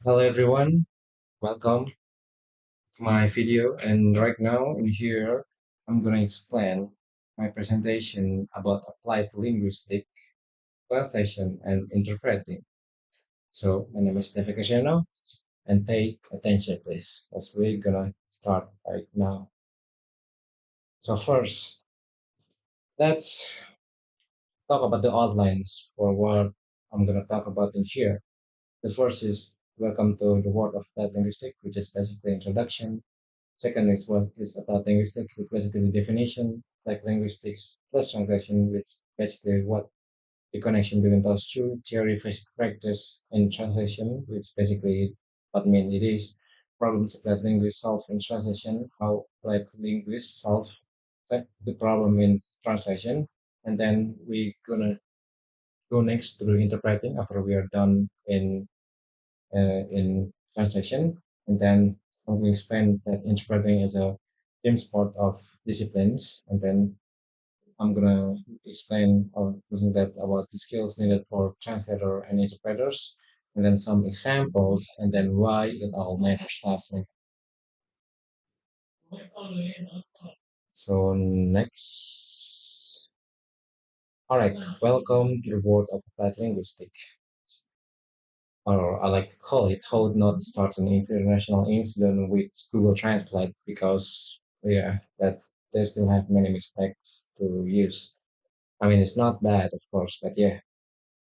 Hello everyone, welcome to my video, and right now in here I'm gonna explain my presentation about applied linguistic translation and interpreting. So my name is Stefa, and pay attention please, as we're gonna start right now. So first, let's talk about the outlines for what I'm gonna talk about in here. The first is welcome to the world of applied linguistics, which is basically introduction. Second is what is about linguistics, which basically the definition, like linguistics plus translation, which basically what the connection between those two, theory, practice, and translation, which basically what mean it is. Problems applied linguists solve in translation, how applied linguists solve the problem in translation, and then we gonna go next to interpreting after we are done in translation, and then we explain that interpreting is a team sport of disciplines, and then I'm gonna explain or using that about the skills needed for translator and interpreters, and then some examples, and then why it all matters lastly. So next, all right, welcome to the world of applied linguistics, or I like to call it how not to start an international incident with Google Translate because yeah, that they still have many mistakes to use. I mean, it's not bad, of course, but yeah,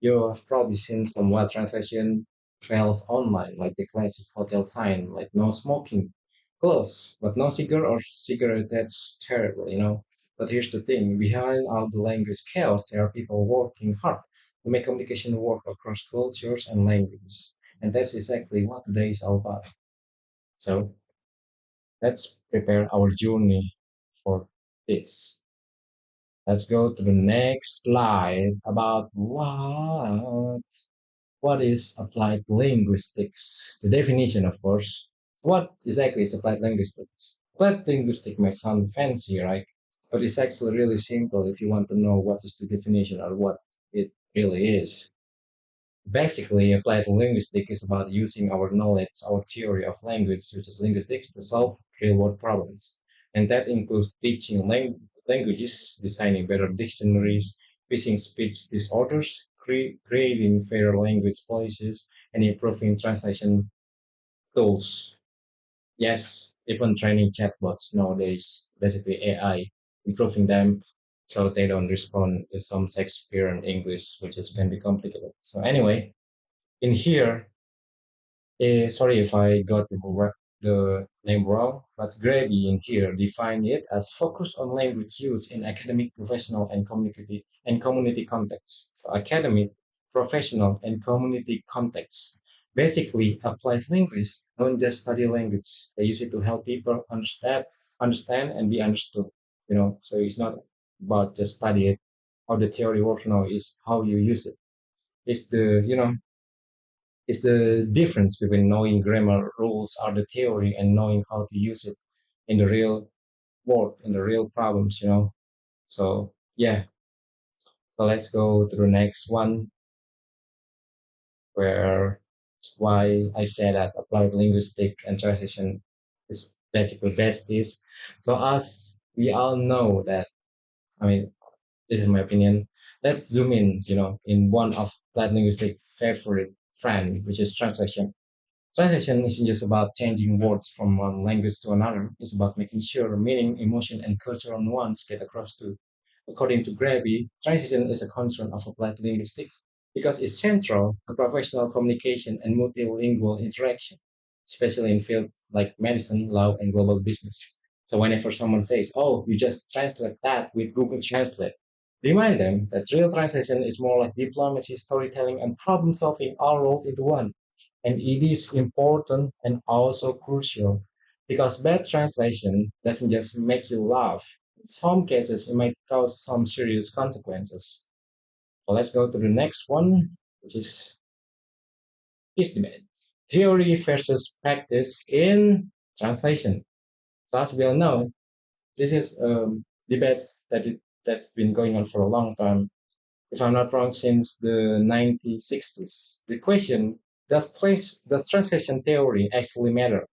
you have probably seen some web translation fails online, like the classic hotel sign, like no smoking, close, but no cigar or cigarette. That's terrible. But here's the thing: behind all the language chaos, there are people working hard to make communication work across cultures and languages, and that's exactly what today is all about. So let's prepare our journey for this. Let's go to the next slide about what is applied linguistics? The definition, of course. What exactly is applied linguistics? Applied linguistics might sound fancy, right? But it's actually really simple if you want to know what is the definition or what it really is. Basically, applied linguistics is about using our knowledge, our theory of language, which is linguistics, to solve real-world problems. And that includes teaching languages, designing better dictionaries, fixing speech disorders, creating fairer language policies, and improving translation tools. Yes, even training chatbots nowadays, basically AI, improving them so they don't respond with some Shakespeare and English, which is can be complicated. So anyway, in here, sorry if I got the name wrong, but Grady in here defined it as focus on language use in academic, professional, and community contexts. So academic, professional, and community contexts. Basically, applied linguists don't just study language; they use it to help people understand, and be understood. So it's not about just study it. How the theory works now is how you use it. It's the difference between knowing grammar rules or the theory and knowing how to use it in the real world, in the real problems. So yeah, so let's go to the next one where why I say that applied linguistic and translation is basically best is. So as we all know that, I mean, this is my opinion. Let's zoom in one of applied linguistic favorite friend, which is translation. Translation isn't just about changing words from one language to another. It's about making sure meaning, emotion, and cultural nuance get across too. According to Graby, translation is a concern of applied linguistics because it's central to professional communication and multilingual interaction, especially in fields like medicine, law, and global business. So whenever someone says, "Oh, you just translate that with Google Translate," remind them that real translation is more like diplomacy, storytelling, and problem solving all rolled into one. And it is important and also crucial because bad translation doesn't just make you laugh. In some cases, it might cause some serious consequences. So let's go to the next one, which is debate. Theory versus practice in translation. So as we all know, this is debates that's been going on for a long time. If I'm not wrong, since the 1960s. The question does translation theory actually matter?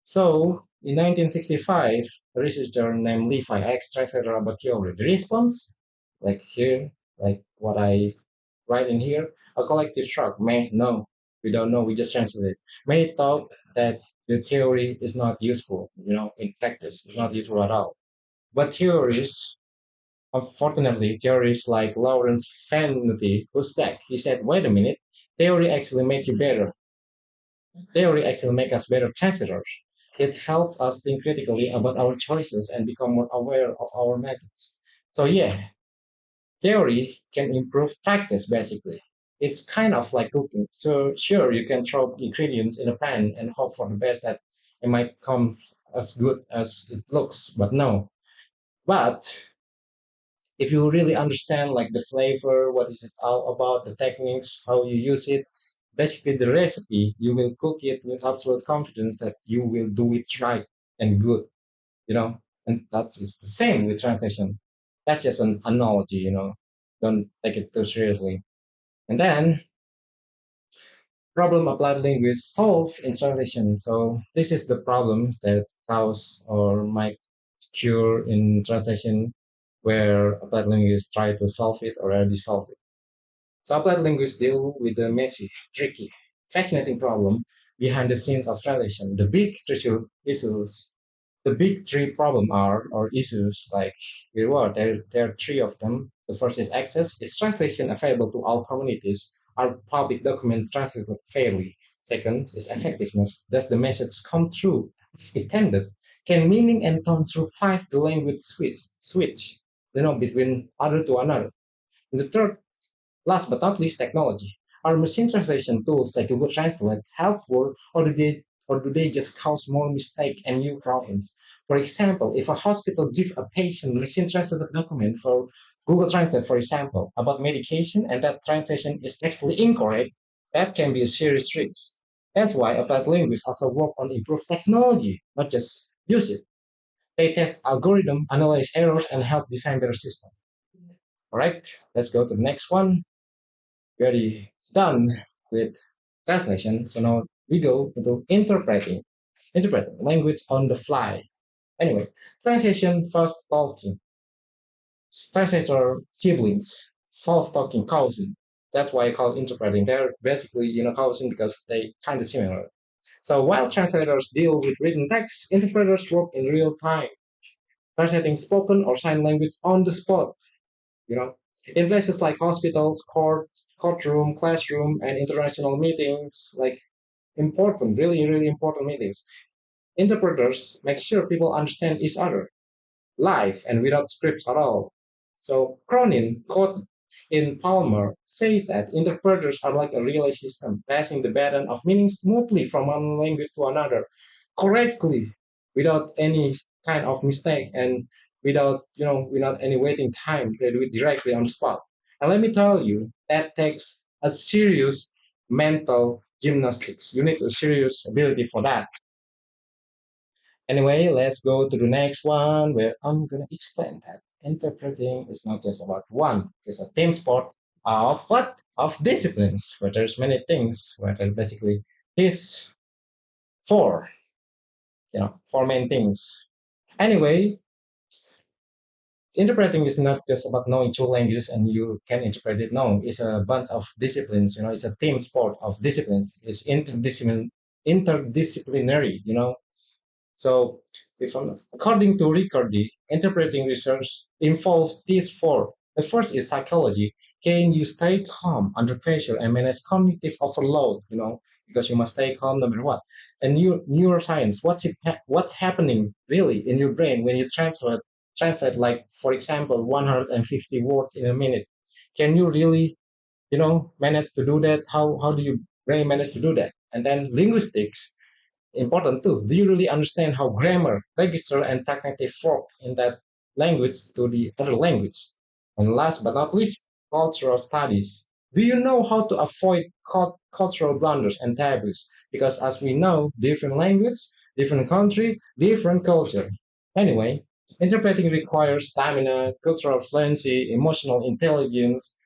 So, in 1965, a researcher named Levi X translated about theory. The response, like here, like what I write in here, a collective shrug. May no, we don't know. We just translate it. Many thought that the theory is not useful. In practice, it's not useful at all. But theories, unfortunately, theories like Lawrence Fannuti, who's back. He said, "Wait a minute, theory actually make you better. Theory actually make us better translators. It helps us think critically about our choices and become more aware of our methods." So yeah, theory can improve practice basically. It's kind of like cooking. So sure, you can throw ingredients in a pan and hope for the best that it might come as good as it looks, but no. But if you really understand like the flavor, what is it all about, the techniques, how you use it, basically the recipe, you will cook it with absolute confidence that you will do it right and good, you know. And that is the same with translation. That's just an analogy. Don't take it too seriously. And then problem applied linguists solve in translation. So this is the problem that cause or might cure in translation where applied linguists try to solve it or already solved it. So applied linguists deal with the messy, tricky, fascinating problem behind the scenes of translation. The big three problem are or issues like here what there are three of them. The first is access. Is translation available to all communities? Are public documents translated fairly? Second is effectiveness. Does the message come through as intended? Can meaning and tone survive the language switch between other to another? And the third, last but not least, technology. Are machine translation tools like Google Translate helpful, or do they just cause more mistake and new problems? For example, if a hospital gives a patient machine translated document for Google Translate, for example, about medication, and that translation is actually incorrect, that can be a serious risk. That's why applied linguists also work on improved technology, not just use it. They test algorithm, analyze errors, and help design better systems. All right, let's go to the next one. Very done with translation. So now we go into interpreting language on the fly. Anyway, translation, first talking, translator siblings, false talking cousin. That's why I call interpreting. They're basically cousin because they kind of similar. So while translators deal with written text, interpreters work in real time, translating spoken or sign language on the spot. you know. In places like hospitals, courtroom, classroom, and international meetings, like important, really, really important meetings, interpreters make sure people understand each other live and without scripts at all. So Cronin, quote in Palmer, says that interpreters are like a relay system, passing the baton of meaning smoothly from one language to another, correctly, without any kind of mistake and without any waiting time. They do it directly on the spot. And let me tell you, that takes a serious mental gymnastics. You need a serious ability for that. Anyway, let's go to the next one where I'm going to explain that interpreting is not just about one, it's a team sport of what? Of disciplines, where there's many things, where there basically is four, four main things. Anyway, interpreting is not just about knowing two languages and you can interpret it. No, it's a bunch of disciplines, it's a team sport of disciplines. It's interdisciplinary. So, according to Riccardi, interpreting research involves these four. The first is psychology. Can you stay calm under pressure and manage cognitive overload? Because you must stay calm no matter what. And neuroscience, what's happening really in your brain when you translate like, for example, 150 words in a minute? Can you really, manage to do that? How do your brain manage to do that? And then linguistics, important too. Do you really understand how grammar, register, and pragmatic work in that language to the other language? And last but not least, cultural studies. Do you know how to avoid cultural blunders and taboos? Because as we know, different language, different country, different culture. Anyway, interpreting requires stamina, cultural fluency, emotional intelligence,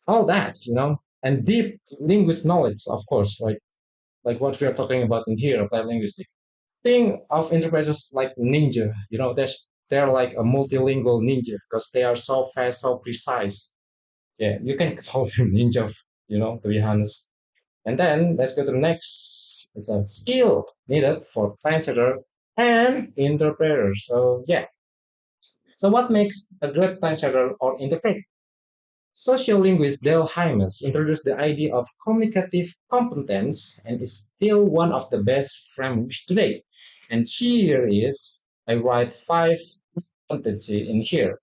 all that. and deep linguist knowledge, of course, like what we are talking about in here, applied linguistics. Think of interpreters like ninja. They're like a multilingual ninja because they are so fast, so precise. Yeah, you can call them ninja, to be honest. And then let's go to the next. It's a skill needed for translator and interpreter. So yeah. So what makes a great translator or interpreter? Sociolinguist Dale Hymas introduced the idea of communicative competence and is still one of the best frameworks today. And here is, I write five competency in here.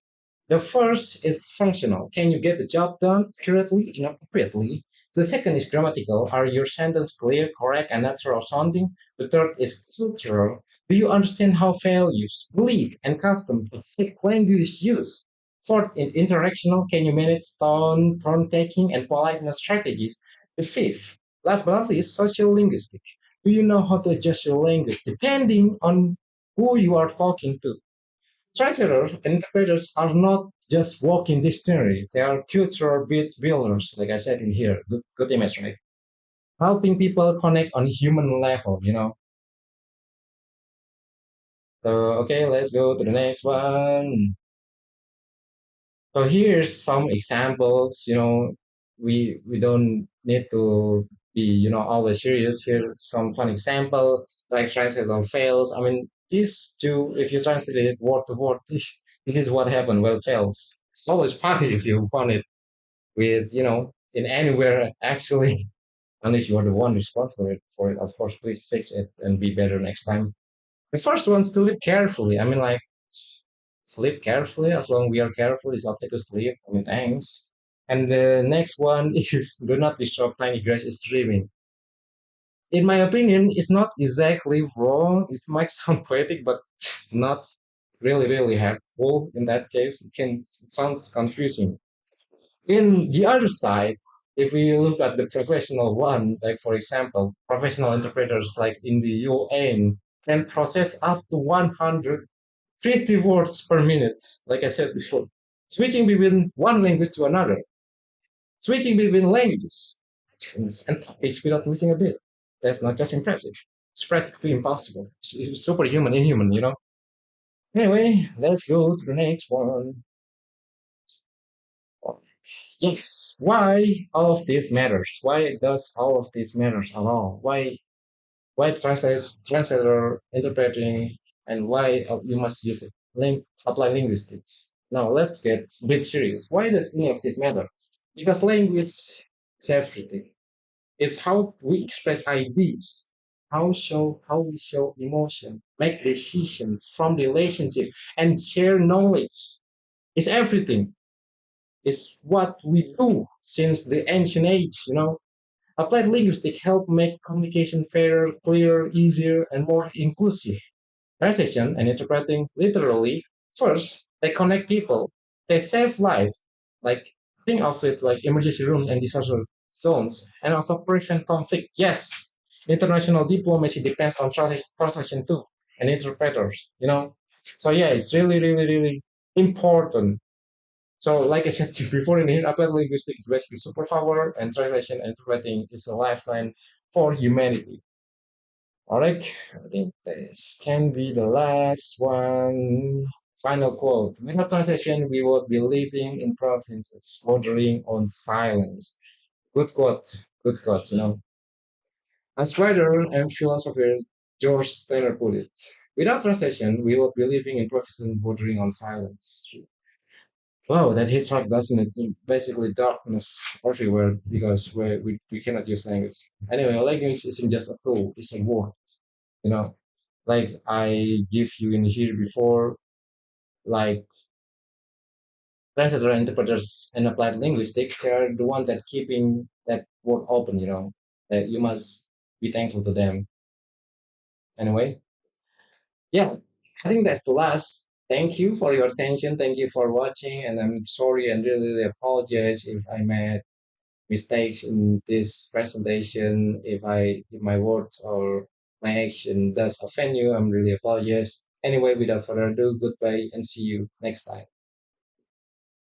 The first is functional. Can you get the job done accurately and appropriately? The second is grammatical. Are your sentences clear, correct, and natural sounding? The third is cultural. Do you understand how values, belief, and custom affect language use? Fourth, in interactional, can you manage tone, turn taking, and politeness strategies? The fifth, last but not least, social linguistic. Do you know how to adjust your language depending on who you are talking to? Translators and interpreters are not just walking dictionary; they are cultural bridge builders, like I said in here. Good image, right? Helping people connect on human level. So okay, let's go to the next one. So here's some examples. We don't need to be always serious. Here some fun example like translation fails. I mean, these two, if you translate it word to word, this is what happened. Well, fails. It's always funny if you found it with in anywhere actually. Unless you are the one responsible for it, of course, please fix it and be better next time. The first one's to live carefully. I mean, like, sleep carefully. As long we are careful, it's okay to sleep. I mean, thanks. And the next one is do not disturb tiny grass is dreaming. In my opinion, it's not exactly wrong. It might sound poetic, but not really, really helpful in that case. It sounds confusing. In the other side, if we look at the professional one, like for example, professional interpreters like in the UN can process up to 150 words per minute, like I said before, switching between one language to another, switching between languages and topics without missing a bit. That's not just impressive, it's practically impossible. It's superhuman, inhuman. Anyway, let's go to the next one. Yes, why all of this matters? Why does all of this matters at all? Why translator interpreting and why you must use it? Apply linguistics. Now let's get a bit serious. Why does any of this matter? Because language is everything. It's how we express ideas, how we show emotion, make decisions, from relationship, and share knowledge. It's everything. It's what we do since the ancient age. Applied linguistics help make communication fairer, clearer, easier, and more inclusive. Translation and interpreting literally, first, they connect people. They save lives. Like, think of it like emergency rooms and disaster zones, and also prevent conflict. Yes, international diplomacy depends on translation too, and interpreters. So yeah, it's really, really, really important. So, like I said before in here, applied linguistics is basically superpower, and translation and interpreting is a lifeline for humanity. All right, I think this can be the last one. Final quote. Without translation, we would be living in provinces bordering on silence. Good quote. Good quote. As writer and philosopher George Steiner put it, without translation, we would be living in provinces bordering on silence. Wow, that hits hard, doesn't it? Basically, darkness everywhere because we cannot use language. Anyway, language isn't just a tool; it's a word. You know, like I give you in here before, like translator, interpreters, and applied linguistics. They're the one that keeping that word open. That you must be thankful to them. Anyway, yeah, I think that's the last. Thank you for your attention. Thank you for watching, and I'm sorry and really, really apologize if I made mistakes in this presentation. If my words or my action does offend you, I'm really apologize. Anyway, without further ado, goodbye and see you next time.